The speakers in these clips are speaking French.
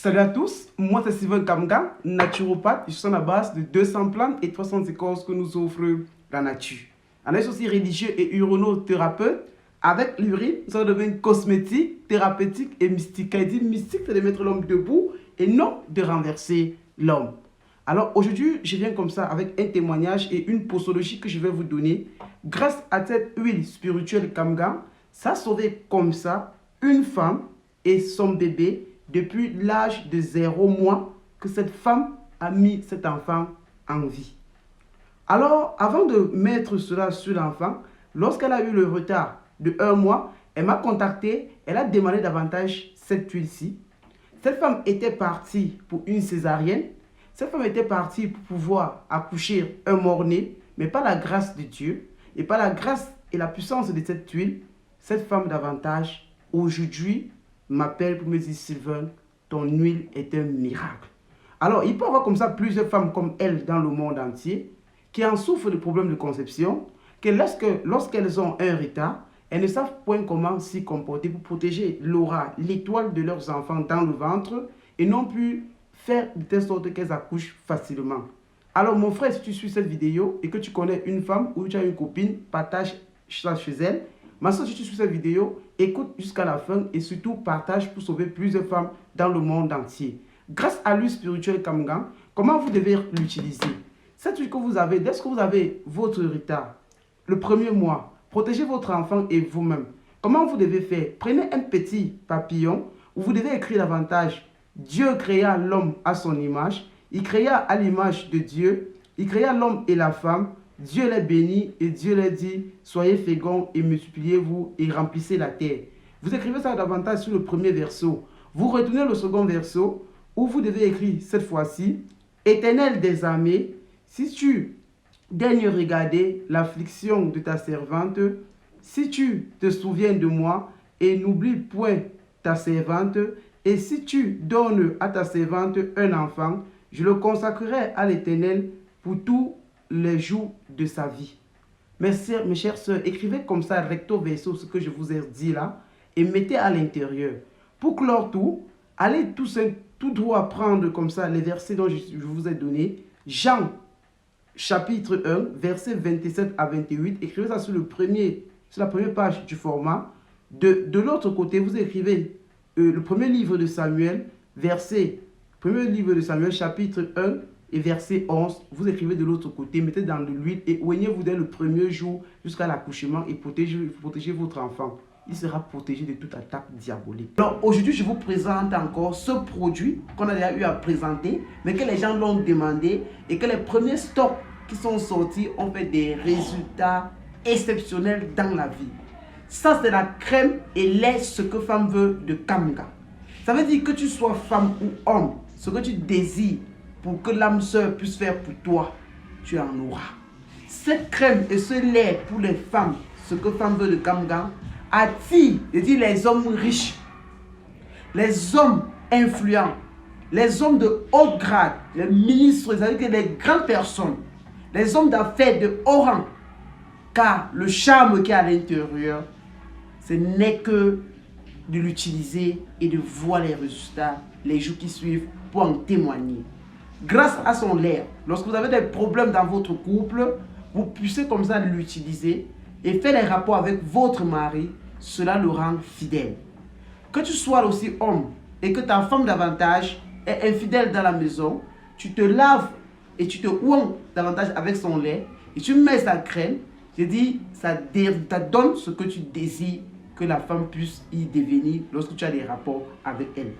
Salut à tous, moi c'est Sylvain Kamga, naturopathe. Je suis à la base de 200 plantes et 300 écorces que nous offre la nature. On est aussi religieux et urothérapeute. Avec l'urine, ça devient cosmétique, thérapeutique et mystique. Quand il dit mystique, c'est de mettre l'homme debout et non de renverser l'homme. Alors aujourd'hui, je viens comme ça avec un témoignage et une posologie que je vais vous donner. Grâce à cette huile spirituelle Kamga, ça a sauvé comme ça une femme et son bébé depuis l'âge de 0 mois que cette femme a mis cet enfant en vie. Alors, avant de mettre cela sur l'enfant, lorsqu'elle a eu le retard de 1 mois, elle m'a contacté, elle a demandé davantage cette huile-ci. Cette femme était partie pour une césarienne. Cette femme était partie pour pouvoir accoucher un mort-né, mais par la grâce de Dieu et par la grâce et la puissance de cette huile, cette femme davantage, aujourd'hui, m'appelle pour me dire: Sylvain, ton huile est un miracle. Alors, il peut y avoir comme ça plusieurs femmes comme elle dans le monde entier qui en souffrent de problèmes de conception, que lorsqu'elles ont un retard, elles ne savent point comment s'y comporter pour protéger l'aura, l'étoile de leurs enfants dans le ventre et non plus faire de telle sorte qu'elles accouchent facilement. Alors mon frère, si tu suis cette vidéo et que tu connais une femme ou tu as une copine, partage ça chez elle. Ma soeur, si tu suis cette vidéo, écoute jusqu'à la fin et surtout partage pour sauver plusieurs femmes dans le monde entier. Grâce à l'huile spirituelle Kamga, comment vous devez l'utiliser? Cette huile que vous avez, dès que vous avez votre retard, le premier mois, protégez votre enfant et vous-même. Comment vous devez faire? Prenez un petit papillon où vous devez écrire davantage: Dieu créa l'homme à son image, il créa à l'image de Dieu, il créa l'homme et la femme, Dieu les bénit et Dieu les dit: soyez féconds et multipliez-vous et remplissez la terre. Vous écrivez ça davantage sur le premier verso. Vous retournez le second verso où vous devez écrire cette fois-ci: Éternel des armées, si tu daignes regarder l'affliction de ta servante, si tu te souviens de moi et n'oublie point ta servante, et si tu donnes à ta servante un enfant, je le consacrerai à l'Éternel pour tous les jours de sa vie. Mes chères sœurs, écrivez comme ça recto verso ce que je vous ai dit là et mettez à l'intérieur. Pour clore tout, allez tout droit prendre comme ça les versets dont je vous ai donné. Jean chapitre 1, versets 27 à 28. Écrivez ça sur la première page du format. De l'autre côté, vous écrivez le premier livre de Samuel, chapitre 1 et verset 11. Vous écrivez de l'autre côté, mettez dans de l'huile et oignez-vous dès le premier jour jusqu'à l'accouchement et protégez votre enfant. Il sera protégé de toute attaque diabolique. Alors aujourd'hui, je vous présente encore ce produit qu'on a déjà eu à présenter, mais que les gens l'ont demandé et que les premiers stocks qui sont sortis ont fait des résultats exceptionnels dans la vie. Ça, c'est la crème et lait ce que femme veut de Kamga. Ça veut dire que tu sois femme ou homme, ce que tu désires pour que l'âme sœur puisse faire pour toi, tu en auras. Cette crème et ce lait pour les femmes, ce que femme veut de Kamga, attire, je dis, les hommes riches, les hommes influents, les hommes de haut grade, les ministres, c'est-à-dire que les grandes personnes, les hommes d'affaires de haut rang, car le charme qui est à l'intérieur, ce n'est que de l'utiliser et de voir les résultats les jours qui suivent pour en témoigner. Grâce à son lait, lorsque vous avez des problèmes dans votre couple, vous puissiez comme ça l'utiliser et faire les rapports avec votre mari, cela le rend fidèle. Que tu sois aussi homme et que ta femme davantage est infidèle dans la maison, tu te laves et tu te ouanges davantage avec son lait et tu mets sa crème, je dis, ça donne ce que tu désires que la femme puisse y devenir lorsque tu as des rapports avec elle.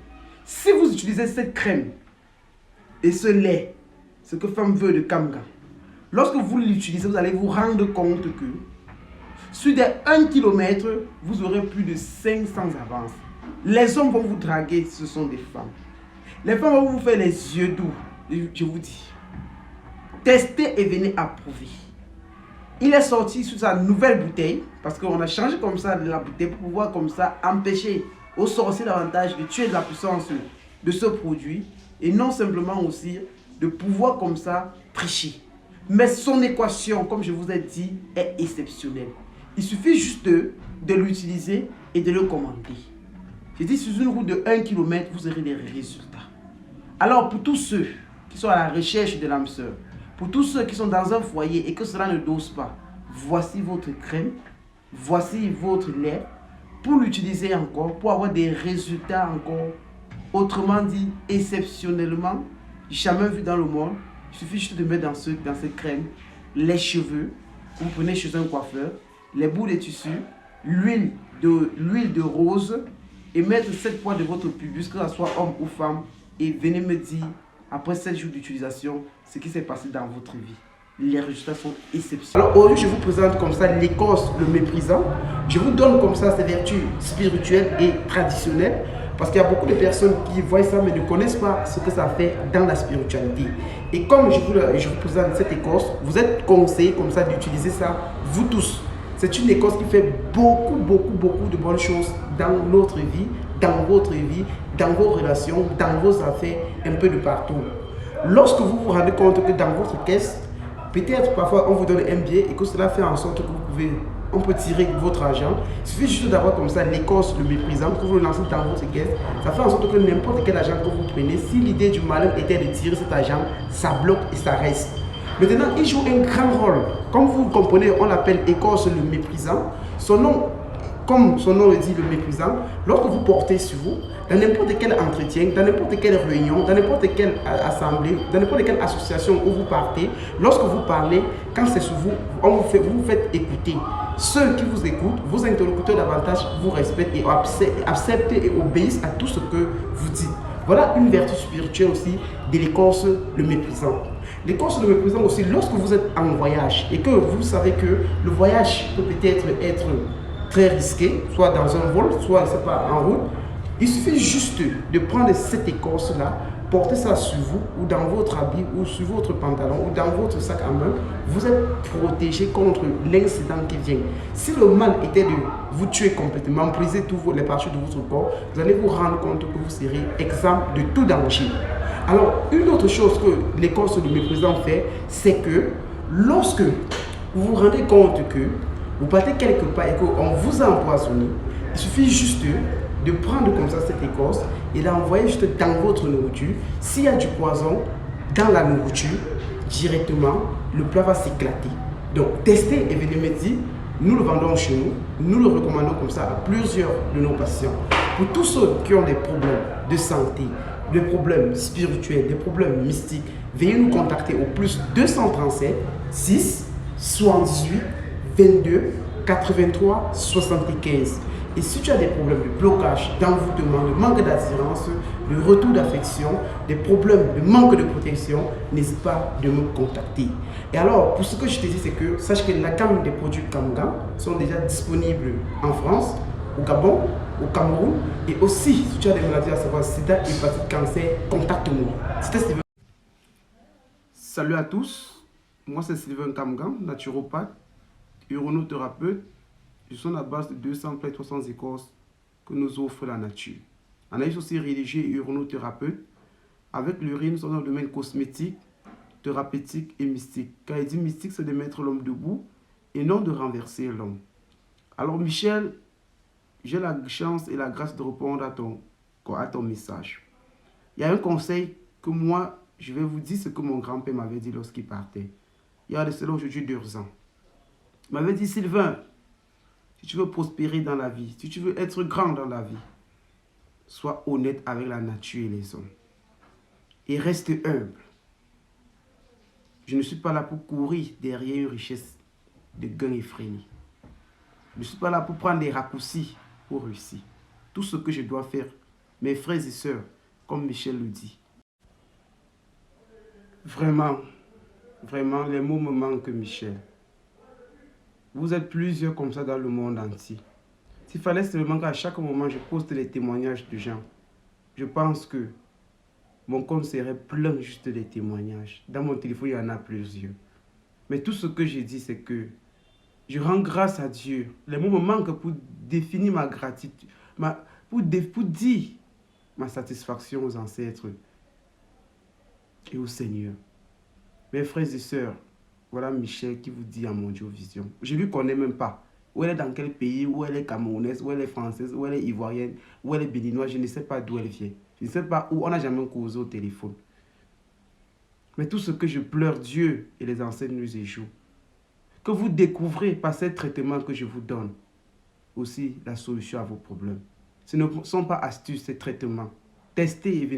Si vous utilisez cette crème et ce lait, ce que femme veut de Kamga, lorsque vous l'utilisez, vous allez vous rendre compte que sur des 1 km, vous aurez plus de 500 avances. Les hommes vont vous draguer, ce sont des femmes. Les femmes vont vous faire les yeux doux. Je vous dis, testez et venez approuver. Il est sorti sous sa nouvelle bouteille, parce qu'on a changé comme ça de la bouteille pour pouvoir comme ça empêcher aux sorciers davantage de tuer de la puissance de ce produit et non simplement aussi de pouvoir comme ça tricher. Mais son équation, comme je vous ai dit, est exceptionnelle. Il suffit juste de l'utiliser et de le commander. J'ai dit, sur une route de 1 km, vous aurez des résultats. Alors, pour tous ceux qui sont à la recherche de l'âme sœur, pour tous ceux qui sont dans un foyer et que cela ne dose pas, voici votre crème, voici votre lait, pour l'utiliser encore, pour avoir des résultats encore, autrement dit, exceptionnellement, jamais vu dans le monde. Il suffit juste de mettre dans cette crème les cheveux, vous prenez chez un coiffeur, les bouts de tissu, l'huile de rose, et mettre 7 poids de votre pubis, que ce soit homme ou femme, et venez me dire, après 7 jours d'utilisation, ce qui s'est passé dans votre vie. Les résultats sont exceptionnels. Alors aujourd'hui, je vous présente comme ça l'écorce, le méprisant. Je vous donne comme ça ses vertus spirituelles et traditionnelles. Parce qu'il y a beaucoup de personnes qui voient ça mais ne connaissent pas ce que ça fait dans la spiritualité. Et comme je vous présente cette écorce, vous êtes conseillé comme ça d'utiliser ça, vous tous. C'est une écorce qui fait beaucoup de bonnes choses dans notre vie, dans votre vie, dans vos relations, dans vos affaires, un peu de partout. Lorsque vous vous rendez compte que dans votre caisse, peut-être parfois on vous donne un billet et que cela fait en sorte que on peut tirer votre argent. Il suffit juste d'avoir comme ça l'écorce, le méprisant, que vous le lancez dans votre caisse. Ça fait en sorte que n'importe quel argent que vous prenez, si l'idée du malin était de tirer cet argent, ça bloque et ça reste. Maintenant, il joue un grand rôle. Comme vous comprenez, on l'appelle écorce le méprisant. Son nom, comme son nom le dit, le méprisant, lorsque vous portez sur vous, dans n'importe quel entretien, dans n'importe quelle réunion, dans n'importe quelle assemblée, dans n'importe quelle association où vous partez, lorsque vous parlez, quand c'est sur vous, vous vous faites écouter. Ceux qui vous écoutent, vos interlocuteurs davantage vous respectent et acceptent et obéissent à tout ce que vous dites. Voilà une vertu spirituelle aussi de l'écorce le méprisant. L'écorce le méprisant aussi, lorsque vous êtes en voyage et que vous savez que le voyage peut peut-être être très risqué, soit dans un vol, soit pas, en route, il suffit juste de prendre cette écorce-là, porter ça sur vous, ou dans votre habit, ou sur votre pantalon, ou dans votre sac à main. Vous êtes protégé contre l'incident qui vient. Si le mal était de vous tuer complètement, briser toutes les parties de votre corps, vous allez vous rendre compte que vous serez exempt de tout danger. Alors, une autre chose que l'écorce du méprisant fait, c'est que lorsque vous vous rendez compte que vous partez quelque part et qu'on vous a empoisonné, il suffit juste de prendre comme ça cette écorce et l'envoyer juste dans votre nourriture. S'il y a du poison dans la nourriture, directement, le plat va s'éclater. Donc, testez et venez me dire, nous le vendons chez nous, nous le recommandons comme ça à plusieurs de nos patients. Pour tous ceux qui ont des problèmes de santé, des problèmes spirituels, des problèmes mystiques, veuillez nous contacter au plus 237 6 78 22 83 75. Et si tu as des problèmes de blocage, d'envoûtement, de manque d'attirance, de retour d'affection, des problèmes de manque de protection, n'hésite pas de me contacter. Et alors, pour ce que je te dis, c'est que sache que la gamme des produits Kamga sont déjà disponibles en France, au Gabon, au Cameroun, et aussi, si tu as des maladies à savoir sida, hépatite, cancer, contacte-moi. C'était Sylvain. Salut à tous, moi c'est Sylvain Kamga, naturopathe, uronothérapeute. Je suis à la base de 200 plaies 300 écorces que nous offre la nature. Analyse aussi religieux et uronothérapeute. Avec l'urine, nous sommes dans le domaine cosmétique, thérapeutique et mystique. Quand il dit mystique, c'est de mettre l'homme debout et non de renverser l'homme. Alors Michel, j'ai la chance et la grâce de répondre à ton message. Il y a un conseil que moi, je vais vous dire ce que mon grand-père m'avait dit lorsqu'il partait. Il y a de cela aujourd'hui 2 ans. Il m'avait dit, Sylvain, si tu veux prospérer dans la vie, si tu veux être grand dans la vie, sois honnête avec la nature et les hommes. Et reste humble. Je ne suis pas là pour courir derrière une richesse de gains effrénés. Je ne suis pas là pour prendre des raccourcis pour réussir. Tout ce que je dois faire, mes frères et sœurs, comme Michel le dit. Vraiment, vraiment, les mots me manquent, Michel. Vous êtes plusieurs comme ça dans le monde entier. S'il fallait seulement qu'à chaque moment je poste les témoignages de gens, je pense que mon compte serait plein juste de témoignages. Dans mon téléphone, il y en a plusieurs. Mais tout ce que j'ai dit, c'est que je rends grâce à Dieu. Les mots me manquent pour définir ma gratitude, pour dire ma satisfaction aux ancêtres et au Seigneur. Mes frères et sœurs, voilà Michel qui vous dit à mon Dieu Vision. Je ne lui connais même pas. Où elle est dans quel pays, où elle est camerounaise, où elle est française, où elle est ivoirienne, où elle est béninoise, je ne sais pas d'où elle vient. Je ne sais pas où, on n'a jamais causé au téléphone. Mais tout ce que je pleure, Dieu et les ancêtres nous échouent. Que vous découvrez par ces traitements que je vous donne aussi la solution à vos problèmes. Ce ne sont pas astuces, ces traitements. Testez et venez.